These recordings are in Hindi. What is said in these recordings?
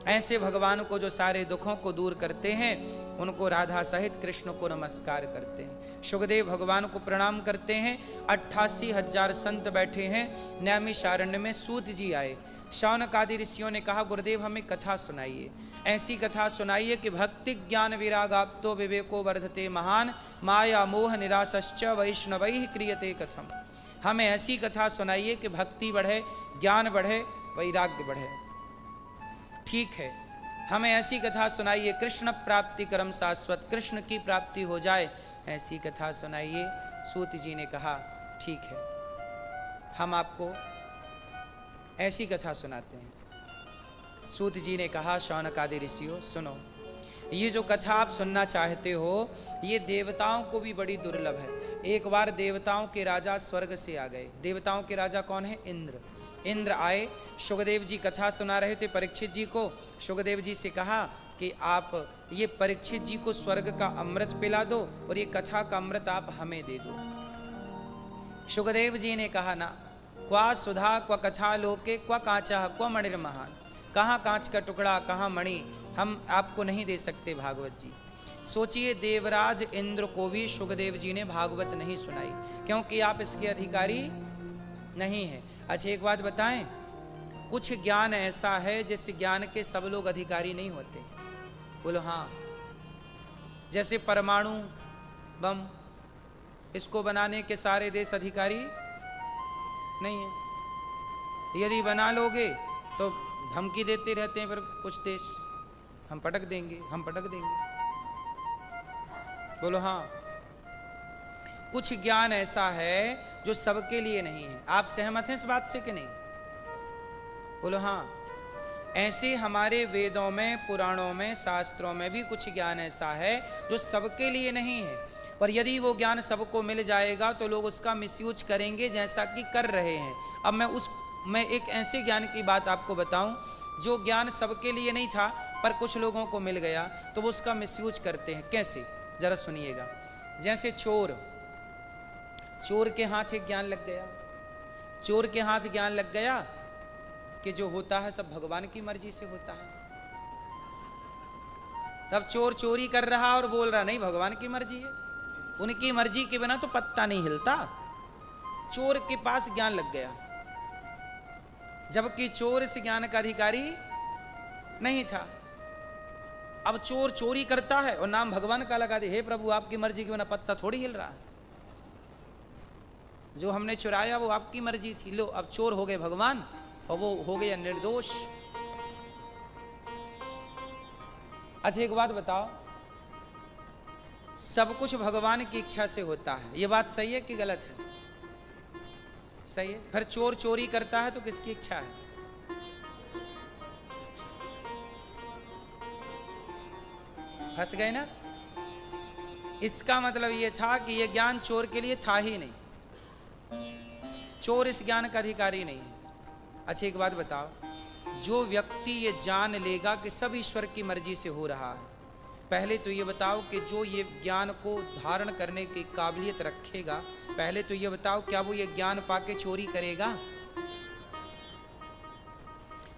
ऐसे भगवान को जो सारे दुखों को दूर करते हैं, उनको राधा सहित कृष्ण को नमस्कार करते हैं। शुकदेव भगवान को प्रणाम करते हैं। 88,000 संत बैठे हैं। नैमिषारण्य में सूत जी आए। शौनक आदि ऋषियों ने कहा, गुरुदेव हमें कथा सुनाइए, ऐसी कथा सुनाइए कि भक्ति ज्ञान विरागाप्तो विवेको वर्धते महान, माया मोह निराशश्च वैष्णवैः क्रियते कथम। हमें ऐसी कथा सुनाइए कि भक्ति बढ़े, ज्ञान बढ़े, वैराग्य बढ़े। ठीक है, हमें ऐसी कथा सुनाइए कृष्ण प्राप्ति कर्म शाश्वत, कृष्ण की प्राप्ति हो जाए, ऐसी कथा सुनाइए। सूत जी ने कहा, ठीक है, हम आपको ऐसी कथा सुनाते हैं। सूत जी ने कहा, शौनक आदि ऋषियों सुनो, ये जो कथा आप सुनना चाहते हो, ये देवताओं को भी बड़ी दुर्लभ है। एक बार देवताओं के राजा स्वर्ग से आ गए। देवताओं के राजा कौन है? इंद्र। इंद्र आए, शुकदेव जी कथा सुना रहे थे परीक्षित जी को। शुकदेव जी से कहा कि आप ये परीक्षित जी को स्वर्ग का अमृत पिला दो और ये कथा का अमृत आप हमें दे दो। शुकदेव जी ने कहा, ना, क्वा सुधा क्वा कथा लोके क्वा कांचा क्वा मणिर्महान। कहाँ कांच का टुकड़ा, कहाँ मणि, हम आपको नहीं दे सकते भागवत जी। सोचिए, देवराज इंद्र को भी शुकदेव जी ने भागवत नहीं सुनाई, क्योंकि आप इसके अधिकारी नहीं हैं। अच्छा एक बात बताएं, कुछ ज्ञान ऐसा है जिस ज्ञान के सब लोग अधिकारी नहीं होते। बोलो हाँ। जैसे परमाणु बम, इसको बनाने के सारे देश अधिकारी नहीं है। यदि बना लोगे तो धमकी देते रहते हैं फिर कुछ देश, हम पटक देंगे, हम पटक देंगे। बोलो हाँ। कुछ ज्ञान ऐसा है जो सबके लिए नहीं है। आप सहमत हैं इस बात से कि नहीं? बोलो हाँ। ऐसे हमारे वेदों में, पुराणों में, शास्त्रों में भी कुछ ज्ञान ऐसा है जो सबके लिए नहीं है, पर यदि वो ज्ञान सबको मिल जाएगा तो लोग उसका मिसयूज करेंगे, जैसा कि कर रहे हैं। अब मैं एक ऐसे ज्ञान की बात आपको बताऊं जो ज्ञान सबके लिए नहीं था पर कुछ लोगों को मिल गया, तो वो उसका मिसयूज करते हैं। कैसे? जरा सुनिएगा। जैसे चोर के हाथ एक ज्ञान लग गया। चोर के हाथ ज्ञान लग गया कि जो होता है सब भगवान की मर्जी से होता है। तब चोर चोरी कर रहा और बोल रहा, नहीं भगवान की मर्जी है, उनकी मर्जी के बिना तो पत्ता नहीं हिलता। चोर के पास ज्ञान लग गया, जबकि चोर इस ज्ञान का अधिकारी नहीं था। अब चोर चोरी करता है और नाम भगवान का लगा दे, हे प्रभु आपकी मर्जी के बिना पत्ता थोड़ी हिल रहा है, जो हमने चुराया वो आपकी मर्जी थी। लो, अब चोर हो गए भगवान और वो हो गया निर्दोष। अच्छा एक बात बताओ, सब कुछ भगवान की इच्छा से होता है, ये बात सही है कि गलत है? सही है। फिर चोर चोरी करता है तो किसकी इच्छा है? फंस गए ना? इसका मतलब ये था कि ये ज्ञान चोर के लिए था ही नहीं, चोर इस ज्ञान का अधिकारी नहीं है। अच्छा एक बात बताओ, जो व्यक्ति ये जान लेगा कि सब ईश्वर की मर्जी से हो रहा है, पहले तो ये बताओ कि जो ये ज्ञान को धारण करने की काबिलियत रखेगा, पहले तो ये बताओ क्या वो ये ज्ञान पाके चोरी करेगा?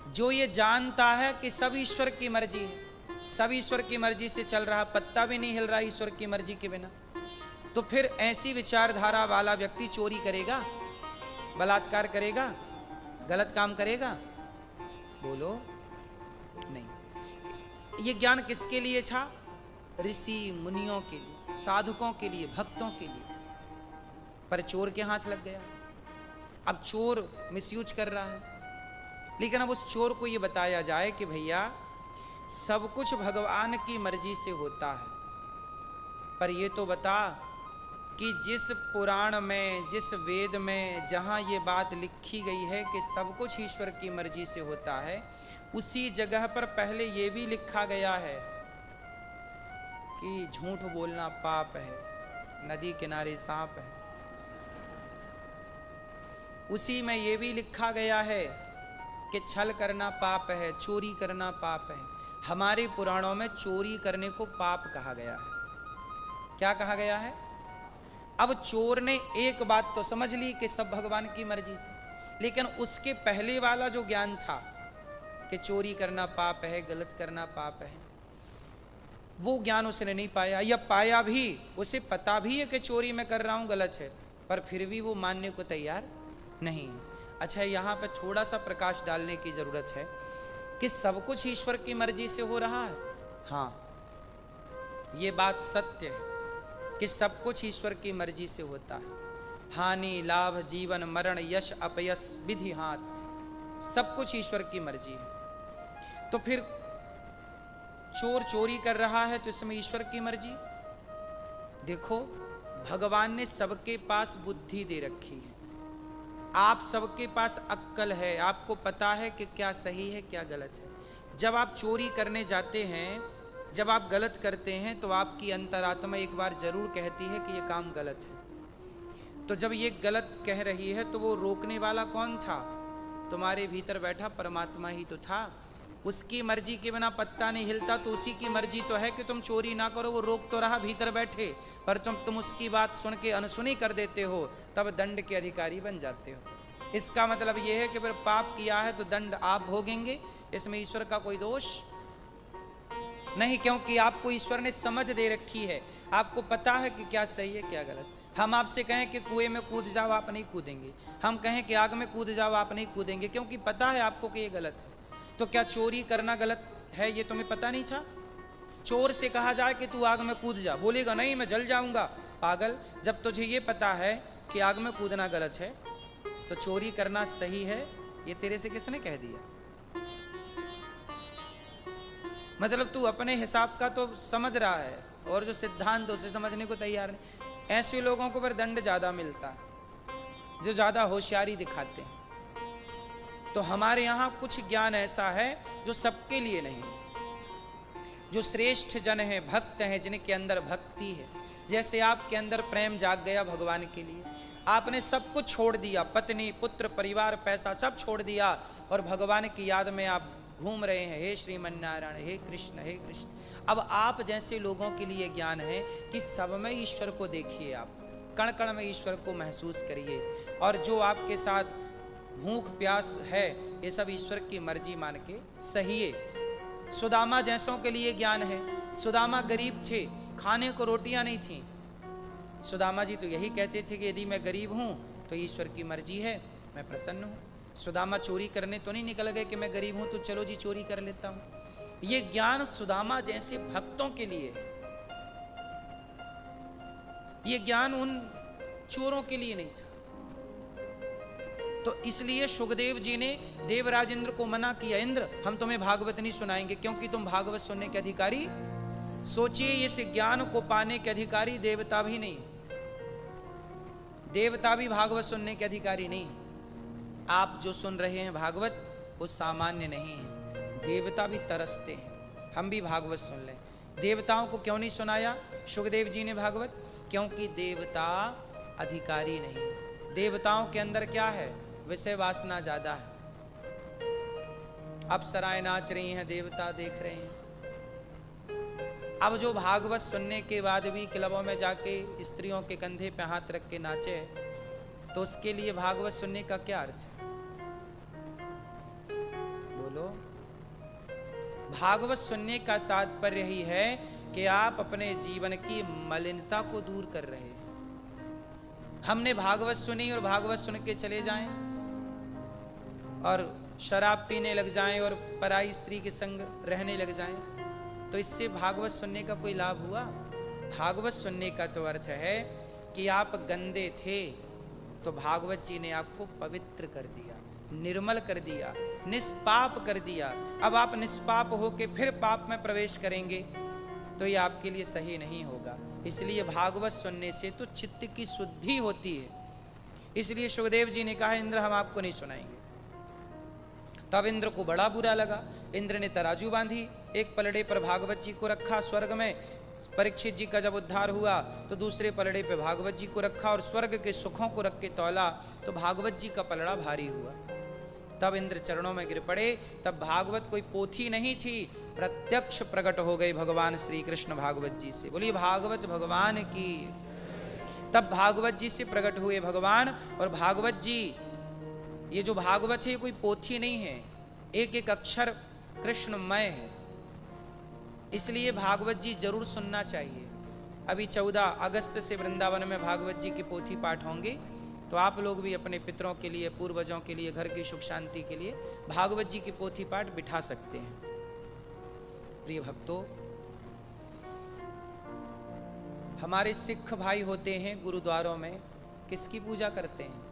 जो ये जानता है कि सब ईश्वर की मर्जी है, सब ईश्वर की मर्जी से चल रहा, पत्ता भी नहीं हिल रहा ईश्वर की मर्जी के बिना, तो फिर ऐसी विचारधारा वाला व्यक्ति चोरी करेगा, बलात्कार करेगा, गलत काम करेगा? बोलो नहीं। ये ज्ञान किसके लिए था? ऋषि मुनियों के लिए, साधकों के लिए, भक्तों के लिए। पर चोर के हाथ लग गया। अब चोर मिसयूज कर रहा है, लेकिन अब उस चोर को ये बताया जाए कि भैया सब कुछ भगवान की मर्जी से होता है, पर ये तो बता कि जिस पुराण में, जिस वेद में जहाँ ये बात लिखी गई है कि सब कुछ ईश्वर की मर्जी से होता है, उसी जगह पर पहले ये भी लिखा गया है कि झूठ बोलना पाप है, नदी किनारे सांप है। उसी में ये भी लिखा गया है कि छल करना पाप है, चोरी करना पाप है। हमारे पुराणों में चोरी करने को पाप कहा गया है। क्या कहा गया है? अब चोर ने एक बात तो समझ ली कि सब भगवान की मर्जी से, लेकिन उसके पहले वाला जो ज्ञान था कि चोरी करना पाप है, गलत करना पाप है। वो ज्ञान उसने नहीं पाया, या पाया भी, उसे पता भी है कि चोरी मैं कर रहा हूँ गलत है, पर फिर भी वो मानने को तैयार नहीं है। अच्छा, यहाँ पर थोड़ा सा प्रकाश डालने की जरूरत है कि सब कुछ ईश्वर की मर्जी से हो रहा है। हाँ, ये बात सत्य है कि सब कुछ ईश्वर की मर्जी से होता है। हानि लाभ, जीवन मरण, यश अपयश, विधि हाथ, सब कुछ ईश्वर की मर्जी है। तो फिर चोर चोरी कर रहा है तो इसमें ईश्वर की मर्जी। देखो, भगवान ने सबके पास बुद्धि दे रखी है, आप सबके पास अक्ल है, आपको पता है कि क्या सही है क्या गलत है। जब आप चोरी करने जाते हैं, जब आप गलत करते हैं, तो आपकी अंतरात्मा एक बार जरूर कहती है कि ये काम गलत है। तो जब ये गलत कह रही है तो वो रोकने वाला कौन था? तुम्हारे भीतर बैठा परमात्मा ही तो था। उसकी मर्जी के बिना पत्ता नहीं हिलता, तो उसी की मर्जी तो है कि तुम चोरी ना करो। वो रोक तो रहा भीतर बैठे, पर तुम उसकी बात सुन के अनसुनी कर देते हो, तब दंड के अधिकारी बन जाते हो। इसका मतलब ये है कि फिर पाप किया है तो दंड आप भोगेंगे, इसमें ईश्वर का कोई दोष नहीं, क्योंकि आपको ईश्वर ने समझ दे रखी है, आपको पता है कि क्या सही है क्या गलत। हम आपसे कहें कि कुएं में कूद जाओ, आप नहीं कूदेंगे। हम कहें कि आग में कूद जाओ, आप नहीं कूदेंगे, क्योंकि पता है आपको कि ये गलत है। तो क्या चोरी करना गलत है ये तुम्हें पता नहीं था? चोर से कहा जाए कि तू आग में कूद जा, बोलेगा नहीं मैं जल जाऊंगा। पागल, जब तुझे ये पता है कि आग में कूदना गलत है तो चोरी करना सही है, ये तेरे से किसने कह दिया? मतलब तू अपने हिसाब का तो समझ रहा है और जो सिद्धांत उसे समझने को तैयार नहीं। ऐसे लोगों को फिर दंड ज्यादा मिलता है जो ज्यादा होशियारी दिखाते हैं। तो हमारे यहाँ कुछ ज्ञान ऐसा है जो सबके लिए नहीं, जो श्रेष्ठ जन है, भक्त हैं, जिनके अंदर भक्ति है। जैसे आपके अंदर प्रेम जाग गया भगवान के लिए, आपने सब कुछ छोड़ दिया, पत्नी पुत्र परिवार पैसा सब छोड़ दिया, और भगवान की याद में आप घूम रहे हैं, हे श्रीमन नारायण, हे कृष्ण हे कृष्ण। अब आप जैसे लोगों के लिए ज्ञान है कि सब में ईश्वर को देखिए, आप कण कण में ईश्वर को महसूस करिए, और जो आपके साथ भूख प्यास है ये सब ईश्वर की मर्जी मान के सहिए। सुदामा जैसों के लिए ज्ञान है। सुदामा गरीब थे, खाने को रोटियां नहीं थी। सुदामा जी तो यही कहते थे कि यदि मैं गरीब हूं तो ईश्वर की मर्जी है, मैं प्रसन्न हूं। सुदामा चोरी करने तो नहीं निकल गए कि मैं गरीब हूं तो चलो जी चोरी कर लेता हूं। ये ज्ञान सुदामा जैसे भक्तों के लिए है, ये ज्ञान उन चोरों के लिए नहीं था। तो इसलिए सुखदेव जी ने देवराज इंद्र को मना किया, इंद्र हम तुम्हें भागवत नहीं सुनाएंगे क्योंकि तुम भागवत सुनने के अधिकारी। सोचिए, इस ज्ञान को पाने के अधिकारी देवता भी नहीं, देवता भी भागवत सुनने के अधिकारी नहीं। आप जो सुन रहे हैं भागवत वो सामान्य नहीं है, देवता भी तरसते हैं हम भी भागवत सुन लें। देवताओं को क्यों नहीं सुनाया सुखदेव जी ने भागवत? क्योंकि देवता अधिकारी नहीं। देवताओं के अंदर क्या है? विषय वासना ज्यादा है। अप्सराएं नाच रही हैं, देवता देख रहे हैं। अब जो भागवत सुनने के बाद भी क्लबों में जाके स्त्रियों के कंधे पे हाथ रख के नाचे, तो उसके लिए भागवत सुनने का क्या अर्थ है? बोलो। भागवत सुनने का तात्पर्य ही है कि आप अपने जीवन की मलिनता को दूर कर रहे हैं। हमने भागवत सुनी और भागवत सुन के चले जाएं और शराब पीने लग जाएं और पराई स्त्री के संग रहने लग जाएं, तो इससे भागवत सुनने का कोई लाभ हुआ? भागवत सुनने का तो अर्थ है कि आप गंदे थे तो भागवत जी ने आपको पवित्र कर दिया, निर्मल कर दिया, निष्पाप कर दिया। अब आप निष्पाप होके फिर पाप में प्रवेश करेंगे तो ये आपके लिए सही नहीं होगा। इसलिए भागवत सुनने से तो चित्त की शुद्धि होती है। इसलिए सुखदेव जी ने कहा, इंद्र हम आपको नहीं सुनाएंगे। तब इंद्र को बड़ा बुरा लगा। इंद्र ने तराजू बांधी, एक पलड़े पर भागवत जी को रखा स्वर्ग में। परीक्षित जी का जब उद्धार हुआ तो दूसरे पलड़े पे भागवत जी को रखा और स्वर्ग के सुखों को रख के तौला तो भागवत जी का पलड़ा भारी हुआ। तब इंद्र चरणों में गिर पड़े। तब भागवत कोई पोथी नहीं थी, प्रत्यक्ष प्रकट हो गए भगवान श्री कृष्ण भागवत जी से। बोलिए भागवत भगवान की। तब भागवत जी से प्रकट हुए भगवान। और भागवत जी, ये जो भागवत है ये कोई पोथी नहीं है, एक एक अक्षर कृष्णमय है, इसलिए भागवत जी जरूर सुनना चाहिए। अभी 14 अगस्त से वृंदावन में भागवत जी की पोथी पाठ होंगे, तो आप लोग भी अपने पितरों के लिए, पूर्वजों के लिए, घर की सुख शांति के लिए भागवत जी की पोथी पाठ बिठा सकते हैं। प्रिय भक्तों, हमारे सिख भाई होते हैं गुरुद्वारों में, किसकी पूजा करते हैं?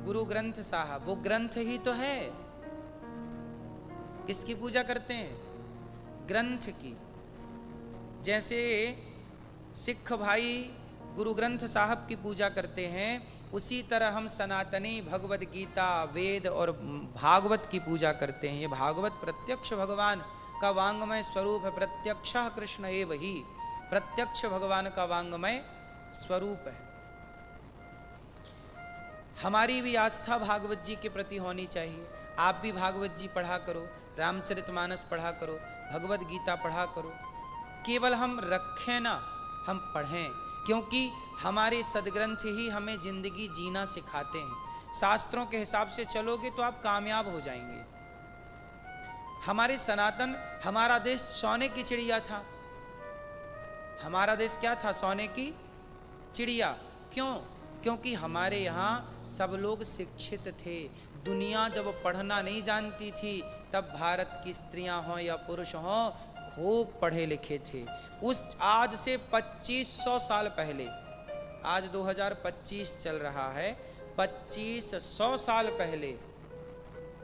गुरु ग्रंथ साहब, वो ग्रंथ ही तो है। किसकी पूजा करते हैं? ग्रंथ की। जैसे सिख भाई गुरु ग्रंथ साहब की पूजा करते हैं, उसी तरह हम सनातनी भगवद गीता, वेद और भागवत की पूजा करते हैं। ये भागवत प्रत्यक्ष भगवान का वांगमय स्वरूप है। प्रत्यक्ष कृष्ण एव ही, प्रत्यक्ष भगवान का वांगमय स्वरूप है। हमारी भी आस्था भागवत जी के प्रति होनी चाहिए। आप भी भागवत जी पढ़ा करो, रामचरितमानस पढ़ा करो, भगवत गीता पढ़ा करो। केवल हम रखें ना, हम पढ़ें, क्योंकि हमारे सदग्रंथ ही हमें जिंदगी जीना सिखाते हैं। शास्त्रों के हिसाब से चलोगे तो आप कामयाब हो जाएंगे। हमारे सनातन, हमारा देश सोने की चिड़िया था। हमारा देश क्या था? सोने की चिड़िया। क्यों? क्योंकि हमारे यहाँ सब लोग शिक्षित थे। दुनिया जब पढ़ना नहीं जानती थी, तब भारत की स्त्रियां हों या पुरुष हों, खूब पढ़े लिखे थे। उस आज से 2500 साल पहले, आज 2025 चल रहा है, 2500 साल पहले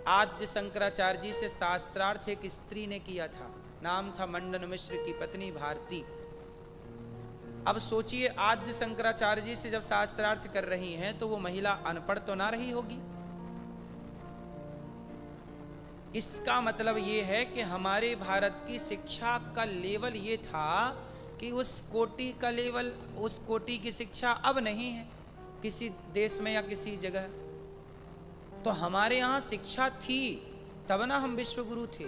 आद्य शंकराचार्य जी से शास्त्रार्थ एक स्त्री ने किया था। नाम था मंडन मिश्र की पत्नी भारती। अब सोचिए, आद्य शंकराचार्य जी से जब शास्त्रार्थ कर रही हैं, तो वो महिला अनपढ़ तो ना रही होगी। इसका मतलब ये है कि हमारे भारत की शिक्षा का लेवल ये था कि उस कोटि का लेवल, उस कोटि की शिक्षा अब नहीं है किसी देश में या किसी जगह। तो हमारे यहाँ शिक्षा थी, तब ना हम विश्वगुरु थे।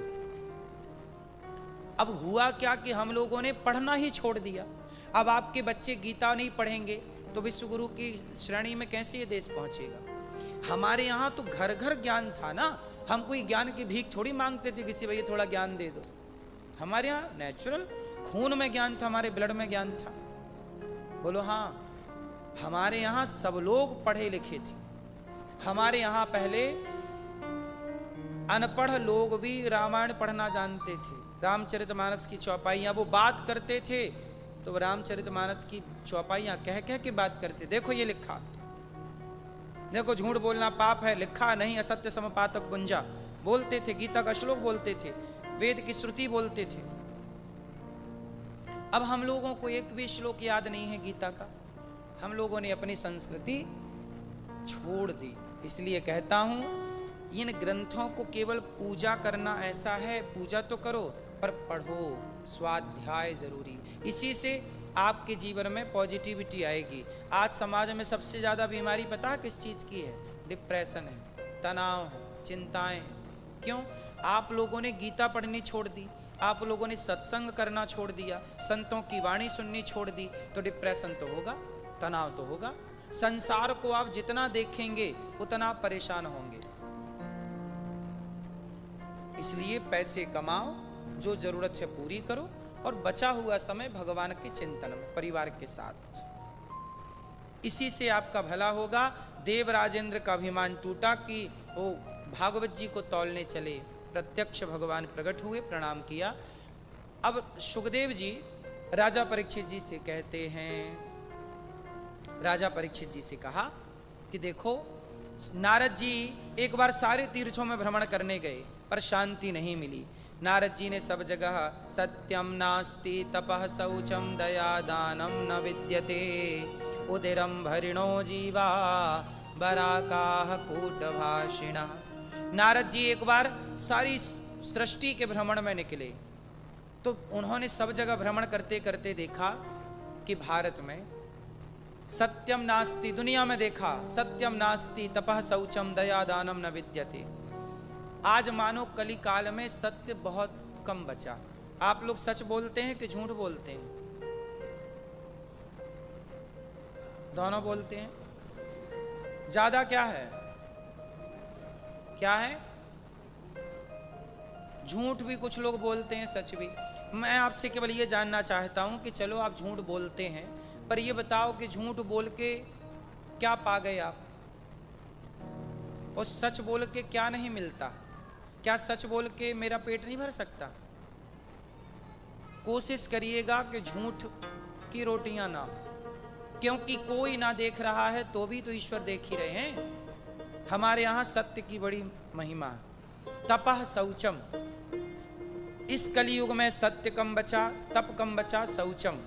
अब हुआ क्या कि हम लोगों ने पढ़ना ही छोड़ दिया। अब आपके बच्चे गीता नहीं पढ़ेंगे तो विश्वगुरु की श्रेणी में कैसे ये देश पहुंचेगा? हमारे यहाँ तो घर घर ज्ञान था ना। हम कोई ज्ञान की भीख थोड़ी मांगते थे किसी भैया थोड़ा ज्ञान दे दो। हमारे यहाँ नेचुरल खून में ज्ञान था, हमारे ब्लड में ज्ञान था। बोलो हाँ। हमारे यहाँ सब लोग पढ़े लिखे थे। हमारे यहाँ पहले अनपढ़ लोग भी रामायण पढ़ना जानते थे। रामचरितमानस की चौपाइयाँ वो बात करते थे, तो वो रामचरितमानस की चौपाइयाँ कह कह के बात करते। देखो ये लिखा, देखो झूठ बोलना पाप है, लिखा नहीं असत्य समपातक गुंजा, बोलते थे। गीता का श्लोक बोलते थे, वेद की श्रुति बोलते थे। अब हम लोगों को एक भी श्लोक याद नहीं है गीता का। हम लोगों ने अपनी संस्कृति छोड़ दी। इसलिए कहता हूं, इन ग्रंथों को केवल पूजा करना ऐसा है, पूजा तो करो पर पढ़ो, स्वाध्याय जरूरी। इसी से आपके जीवन में पॉजिटिविटी आएगी। आज समाज में सबसे ज़्यादा बीमारी पता है किस चीज़ की है? डिप्रेशन है, तनाव है, चिंताएं हैं। क्यों? आप लोगों ने गीता पढ़नी छोड़ दी, आप लोगों ने सत्संग करना छोड़ दिया, संतों की वाणी सुननी छोड़ दी, तो डिप्रेशन तो होगा, तनाव तो होगा। संसार को आप जितना देखेंगे उतना परेशान होंगे। इसलिए पैसे कमाओ, जो जरूरत है पूरी करो, और बचा हुआ समय भगवान के चिंतन में परिवार के साथ। इसी से आपका भला होगा। देव राजेंद्र का अभिमान टूटा कि वो भागवत जी को तौलने चले। प्रत्यक्ष भगवान प्रकट हुए, प्रणाम किया। अब सुखदेव जी राजा परीक्षित जी से कहते हैं, राजा परीक्षित जी से कहा कि देखो, नारद जी एक बार सारे तीर्थों में भ्रमण करने गए पर शांति नहीं मिली। नारद जी ने सब जगह सत्यम नास्ति तपः शौचम दया दानम न विद्यते उदिरम भरिणो जीवा बराकाह कूटभाषिणा। नारद जी एक बार सारी सृष्टि के भ्रमण में निकले, तो उन्होंने सब जगह भ्रमण करते करते देखा कि भारत में सत्यम नास्ति, दुनिया में देखा सत्यम नास्ति तपः शौचम दया दानम न विद्यते। आज मानो कली काल में सत्य बहुत कम बचा। आप लोग सच बोलते हैं कि झूठ बोलते हैं? दोनों बोलते हैं। ज्यादा क्या है? क्या है? झूठ भी कुछ लोग बोलते हैं, सच भी। मैं आपसे केवल ये जानना चाहता हूं कि चलो आप झूठ बोलते हैं, पर ये बताओ कि झूठ बोल के क्या पा गए आप, और सच बोल के क्या नहीं मिलता? क्या सच बोल के मेरा पेट नहीं भर सकता? कोशिश करिएगा कि झूठ की रोटियां ना, क्योंकि कोई ना देख रहा है तो भी तो ईश्वर देख ही रहे हैं। हमारे यहां सत्य की बड़ी महिमा है। तपः शौचम, इस कलयुग में सत्य कम बचा, तप कम बचा, शौचम।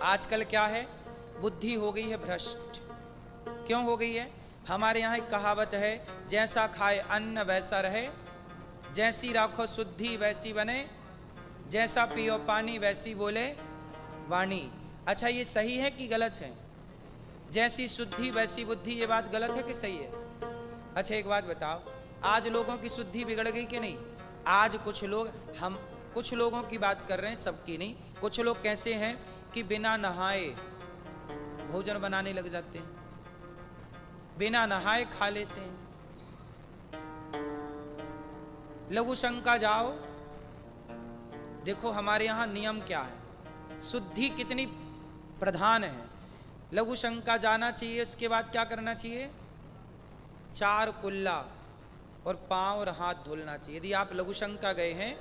आजकल क्या है, बुद्धि हो गई है भ्रष्ट। क्यों हो गई है? हमारे यहाँ एक कहावत है, जैसा खाए अन्न वैसा रहे, जैसी राखो शुद्धि वैसी बने, जैसा पियो पानी वैसी बोले वाणी। अच्छा, ये सही है कि गलत है? जैसी शुद्धि वैसी बुद्धि, ये बात गलत है कि सही है? अच्छा एक बात बताओ, आज लोगों की शुद्धि बिगड़ गई कि नहीं? आज कुछ लोग, हम कुछ लोगों की बात कर रहे हैं, सबकी नहीं। कुछ लोग कैसे हैं कि बिना नहाए भोजन बनाने लग जाते हैं, बिना नहाए खा लेते हैं। लघु शंका जाओ, देखो हमारे यहां नियम क्या है, शुद्धि कितनी प्रधान है। लघु शंका जाना चाहिए, उसके बाद क्या करना चाहिए? 4 कुल्ला और पांव और हाथ धुलना चाहिए। यदि आप लघु शंका गए हैं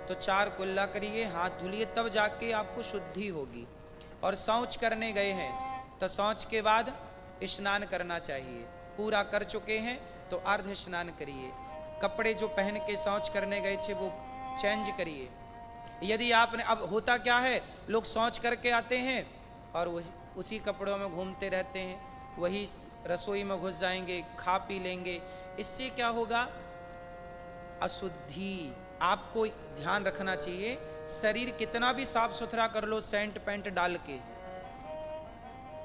तो 4 कुल्ला करिए, हाथ धुलिए, तब जाके आपको शुद्धि होगी। और शौच करने गए हैं तो शौच के बाद स्नान करना चाहिए। पूरा कर चुके हैं तो अर्ध स्नान करिए। कपड़े जो पहन के शौच करने गए थे वो चेंज करिए। यदि आपने, अब होता क्या है, लोग शौच करके आते हैं और उसी कपड़ों में घूमते रहते हैं, वही रसोई में घुस जाएंगे, खा पी लेंगे। इससे क्या होगा? अशुद्धि। आपको ध्यान रखना चाहिए, शरीर कितना भी साफ सुथरा कर लो सेंट पेंट डाल के,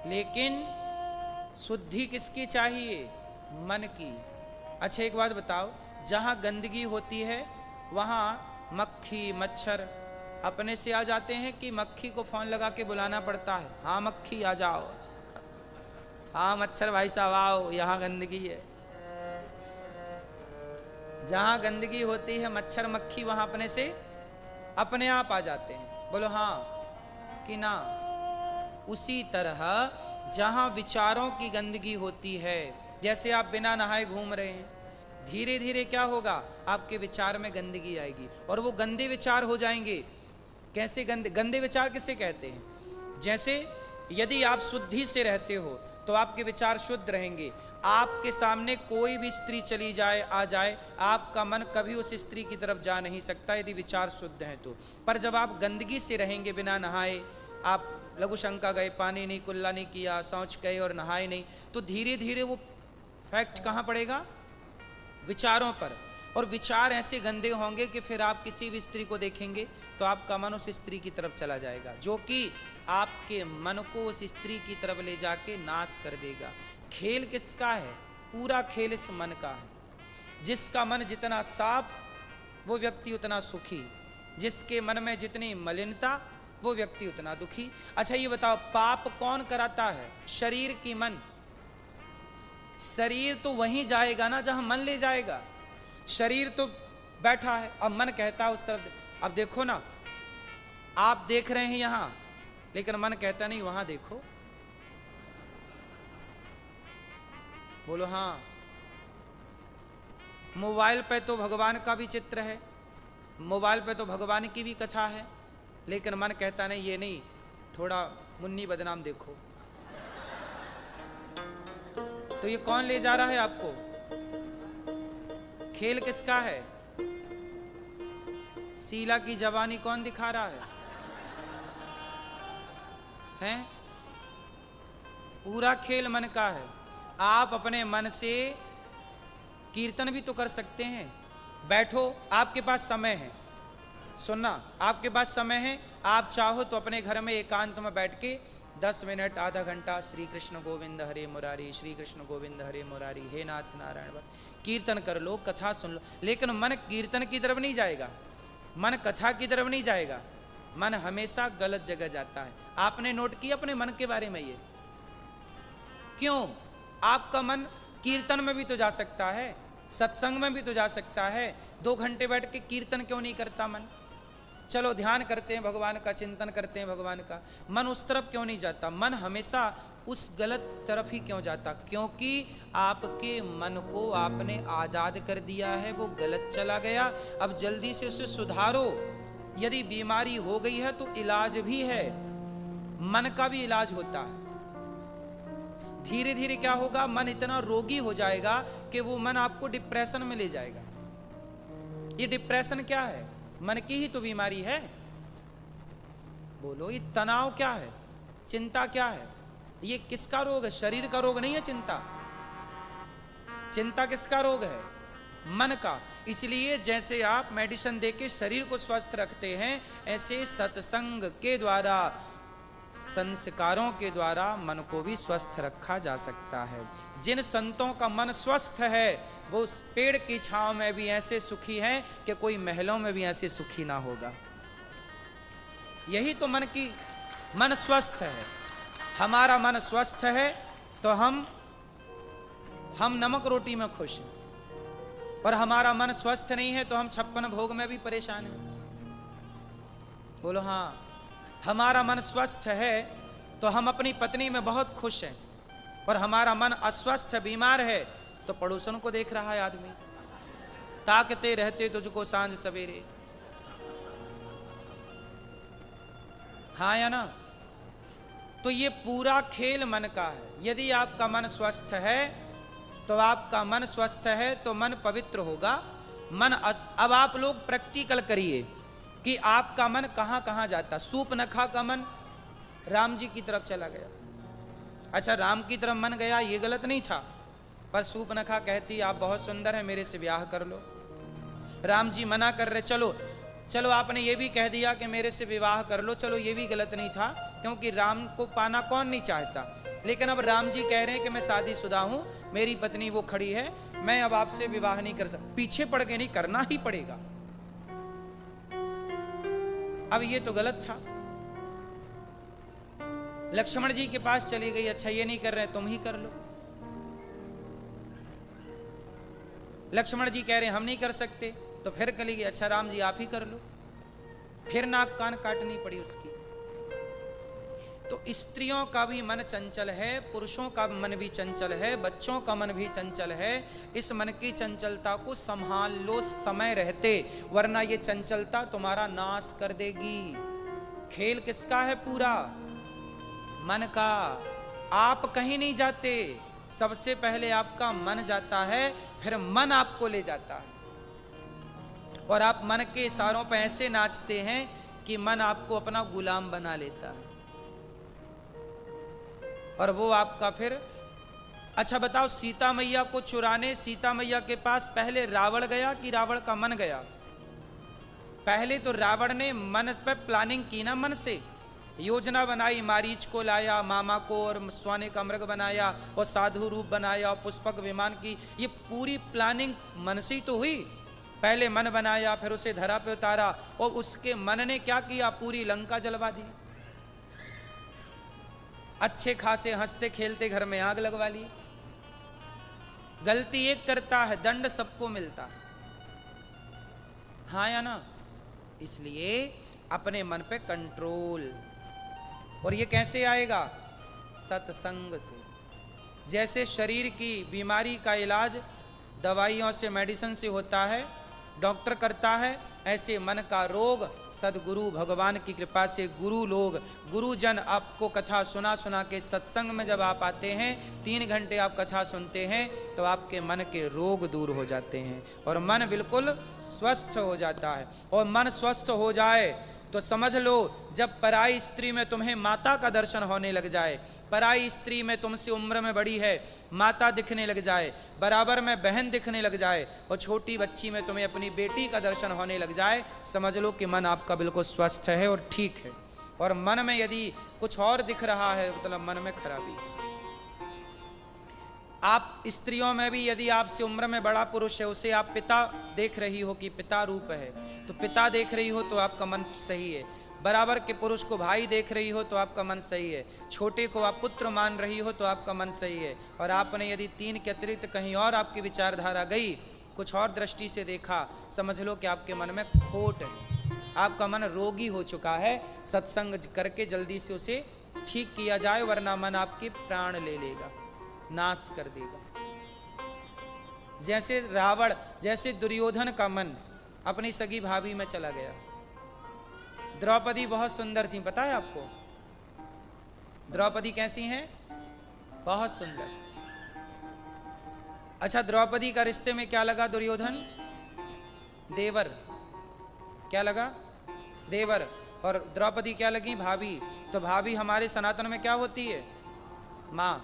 लेकिन शुद्धि किसकी चाहिए? मन की। अच्छा एक बात बताओ, जहां गंदगी होती है वहां मक्खी मच्छर अपने से आ जाते हैं कि मक्खी को फोन लगा के बुलाना पड़ता है? हाँ मक्खी आ जाओ, हाँ मच्छर भाई साहब आओ, यहाँ गंदगी है। जहां गंदगी होती है मच्छर मक्खी वहां अपने से अपने आप आ जाते हैं। बोलो हाँ कि ना? उसी तरह जहां विचारों की गंदगी होती है, जैसे आप बिना नहाए घूम रहे हैं, धीरे धीरे क्या होगा, आपके विचार में गंदगी आएगी और वो गंदे विचार हो जाएंगे। कैसे गंदे विचार किसे कहते हैं? जैसे यदि आप शुद्धि से रहते हो तो आपके विचार शुद्ध रहेंगे। आपके सामने कोई भी स्त्री चली जाए आ जाए, आपका मन कभी उस स्त्री की तरफ जा नहीं सकता यदि विचार शुद्ध हैं तो। पर जब आप गंदगी से रहेंगे, बिना नहाए, आप लघु शंका गए, पानी नहीं, कुल्ला नहीं किया, शौच गए और नहाए नहीं, तो धीरे धीरे वो फैक्ट कहाँ पड़ेगा? विचारों पर। और विचार ऐसे गंदे होंगे कि फिर आप किसी भी स्त्री को देखेंगे तो आपका मन उस स्त्री की तरफ चला जाएगा, जो कि आपके मन को उस स्त्री की तरफ ले जाके नाश कर देगा। खेल किसका है? पूरा खेल इस मन का है। जिसका मन जितना साफ वो व्यक्ति उतना सुखी, जिसके मन में जितनी मलिनता वो व्यक्ति उतना दुखी। अच्छा ये बताओ, पाप कौन कराता है? शरीर की मन। शरीर तो वहीं जाएगा ना जहां मन ले जाएगा। शरीर तो बैठा है और मन कहता है उस तरफ। अब देखो ना, आप देख रहे हैं यहां, लेकिन मन कहता नहीं वहां देखो। बोलो हाँ। मोबाइल पे तो भगवान का भी चित्र है, मोबाइल पे तो भगवान की भी कथा है, लेकिन मन कहता नहीं ये नहीं, थोड़ा मुन्नी बदनाम देखो। तो ये कौन ले जा रहा है आपको? खेल किसका है? शीला की जवानी कौन दिखा रहा है? हैं? पूरा खेल मन का है। आप अपने मन से कीर्तन भी तो कर सकते हैं। बैठो, आपके पास समय है, सुनना, आपके पास समय है। आप चाहो तो अपने घर में एकांत में बैठ के 10 मिनट आधा घंटा श्री कृष्ण गोविंद हरे मुरारी, श्री कृष्ण गोविंद हरे मुरारी, हे नाथ नारायण कीर्तन कर लो, कथा सुन लो। लेकिन मन कीर्तन की तरफ नहीं जाएगा, मन कथा की तरफ नहीं जाएगा। मन हमेशा गलत जगह जाता है। आपने नोट किया अपने मन के बारे में? ये क्यों? आपका मन कीर्तन में भी तो जा सकता है, सत्संग में भी तो जा सकता है, 2 घंटे बैठ के कीर्तन क्यों नहीं करता मन? चलो ध्यान करते हैं भगवान का, चिंतन करते हैं भगवान का, मन उस तरफ क्यों नहीं जाता? मन हमेशा उस गलत तरफ ही क्यों जाता? क्योंकि आपके मन को आपने आजाद कर दिया है, वो गलत चला गया। अब जल्दी से उसे सुधारो। यदि बीमारी हो गई है तो इलाज भी है, मन का भी इलाज होता है। धीरे धीरे क्या होगा, मन इतना रोगी हो जाएगा कि वो मन आपको डिप्रेशन में ले जाएगा। ये डिप्रेशन क्या है? मन की ही तो बीमारी है। बोलो, ये तनाव क्या है? चिंता क्या है? ये किसका रोग है? शरीर का रोग नहीं है चिंता। चिंता किसका रोग है? मन का। इसलिए जैसे आप मेडिसिन देके शरीर को स्वस्थ रखते हैं, ऐसे सत्संग के द्वारा, संस्कारों के द्वारा मन को भी स्वस्थ रखा जा सकता है। जिन संतों का मन स्वस्थ है वो उस पेड़ की छांव में भी ऐसे सुखी हैं कि कोई महलों में भी ऐसे सुखी ना होगा। यही तो मन स्वस्थ है। हमारा मन स्वस्थ है तो हम नमक रोटी में खुश हैं, और हमारा मन स्वस्थ नहीं है तो हम 56 भोग में भी परेशान हैं। बोलो हाँ। हमारा मन स्वस्थ है तो हम अपनी पत्नी में बहुत खुश हैं, और हमारा मन अस्वस्थ बीमार है तो पड़ोसन को देख रहा है आदमी, ताकते रहते तुझको सांझ सवेरे। हाँ या ना? तो ये पूरा खेल मन का है। यदि आपका मन स्वस्थ है तो आपका मन स्वस्थ है तो मन पवित्र होगा। अब आप लोग प्रैक्टिकल करिए कि आपका मन कहां कहां जाता। सूपनखा का मन राम जी की तरफ चला गया। अच्छा, राम की तरफ मन गया, ये गलत नहीं था, पर सूपनखा कहती आप बहुत सुंदर हैं, मेरे से ब्याह कर लो। राम जी मना कर रहे, चलो आपने ये भी कह दिया कि मेरे से विवाह कर लो, चलो ये भी गलत नहीं था, क्योंकि राम को पाना कौन नहीं चाहता। लेकिन अब राम जी कह रहे हैं कि मैं शादीशुदा हूं, मेरी पत्नी वो खड़ी है, मैं अब आपसे विवाह नहीं कर सकता। पीछे पड़ के नहीं, करना ही पड़ेगा। अब ये तो गलत था। लक्ष्मण जी के पास चली गई, अच्छा ये नहीं कर रहे तुम ही कर लो। लक्ष्मण जी कह रहे हम नहीं कर सकते, तो फिर कली गई, अच्छा राम जी आप ही कर लो। फिर नाक कान काटनी पड़ी उसकी। तो स्त्रियों का भी मन चंचल है, पुरुषों का मन भी चंचल है, बच्चों का मन भी चंचल है। इस मन की चंचलता को संभाल लो समय रहते, वरना ये चंचलता तुम्हारा नाश कर देगी। खेल किसका है? पूरा मन का। आप कहीं नहीं जाते, सबसे पहले आपका मन जाता है, फिर मन आपको ले जाता है। और आप मन के इशारों पर ऐसे नाचते हैं कि मन आपको अपना गुलाम बना लेता है, और वो आपका फिर। अच्छा बताओ, सीता मैया को चुराने सीता मैया के पास पहले रावण गया कि रावण का मन गया? पहले तो रावण ने मन पे प्लानिंग की ना, मन से योजना बनाई, मारीच को लाया, मामा को और स्वाने का मृग बनाया, और साधु रूप बनाया, और पुष्पक विमान की। ये पूरी प्लानिंग मन से ही तो हुई। पहले मन बनाया, फिर उसे धरा पे उतारा, और उसके मन ने क्या किया? पूरी लंका जलवा दी। अच्छे खासे हंसते खेलते घर में आग लगवा ली। गलती एक करता है, दंड सबको मिलता है। हाँ या ना? इसलिए अपने मन पे कंट्रोल। और ये कैसे आएगा? सत्संग से। जैसे शरीर की बीमारी का इलाज दवाइयों से, मेडिसिन से होता है, डॉक्टर करता है, ऐसे मन का रोग सदगुरु भगवान की कृपा से गुरु लोग, गुरुजन आपको कथा सुना के सत्संग में जब आप आते हैं, 3 घंटे आप कथा सुनते हैं, तो आपके मन के रोग दूर हो जाते हैं और मन बिल्कुल स्वस्थ हो जाता है। और मन स्वस्थ हो जाए तो समझ लो, जब पराई स्त्री में तुम्हें माता का दर्शन होने लग जाए, पराई स्त्री में तुमसे उम्र में बड़ी है माता दिखने लग जाए, बराबर में बहन दिखने लग जाए, और छोटी बच्ची में तुम्हें अपनी बेटी का दर्शन होने लग जाए, समझ लो कि मन आपका बिल्कुल स्वस्थ है और ठीक है। और मन में यदि कुछ और दिख रहा है मतलब मन में खराबी। आप स्त्रियों में भी यदि आपसे उम्र में बड़ा पुरुष है, उसे आप पिता देख रही हो कि पिता रूप है, तो पिता देख रही हो तो आपका मन सही है। बराबर के पुरुष को भाई देख रही हो तो आपका मन सही है। छोटे को आप पुत्र मान रही हो तो आपका मन सही है। और आपने यदि 3 के अतिरिक्त कहीं और आपकी विचारधारा गई कुछ और दृष्टि से देखा, समझ लो कि आपके मन में खोट है, आपका मन रोगी हो चुका है। सत्संग करके जल्दी से उसे ठीक किया जाए, वरना मन आपके प्राण ले लेगा, नाश कर देगा। जैसे रावण, जैसे दुर्योधन का मन अपनी सगी भाभी में चला गया। द्रौपदी बहुत सुंदर थी, पता है आपको? द्रौपदी कैसी हैं? बहुत सुंदर। अच्छा, द्रौपदी का रिश्ते में क्या लगा? दुर्योधन देवर। क्या लगा? देवर। और द्रौपदी क्या लगी? भाभी। तो भाभी हमारे सनातन में क्या होती है? माँ।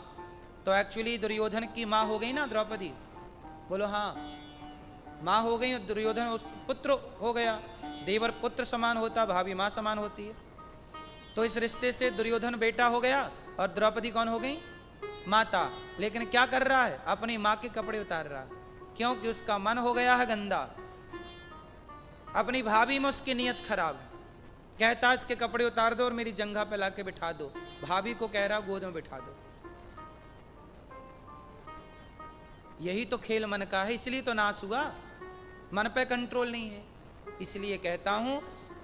तो एक्चुअली दुर्योधन की माँ हो गई ना द्रौपदी? बोलो हाँ, माँ हो गई, दुर्योधन उस पुत्र हो गया। देवर पुत्र समान होता, भाभी माँ समान होती है। तो इस रिश्ते से दुर्योधन बेटा हो गया और द्रौपदी कौन हो गई? माता। लेकिन क्या कर रहा है? अपनी माँ के कपड़े उतार रहा है, क्योंकि उसका मन हो गया है गंदा। अपनी भाभी में उसकी नियत खराब है। कहता है इसके कपड़े उतार दो और मेरी जंघा पे लाके बिठा दो। भाभी को कह रहा गोद में बिठा दो। यही तो खेल मन का है, इसलिए तो नाश हुआ। मन पे कंट्रोल नहीं है। इसलिए कहता हूं,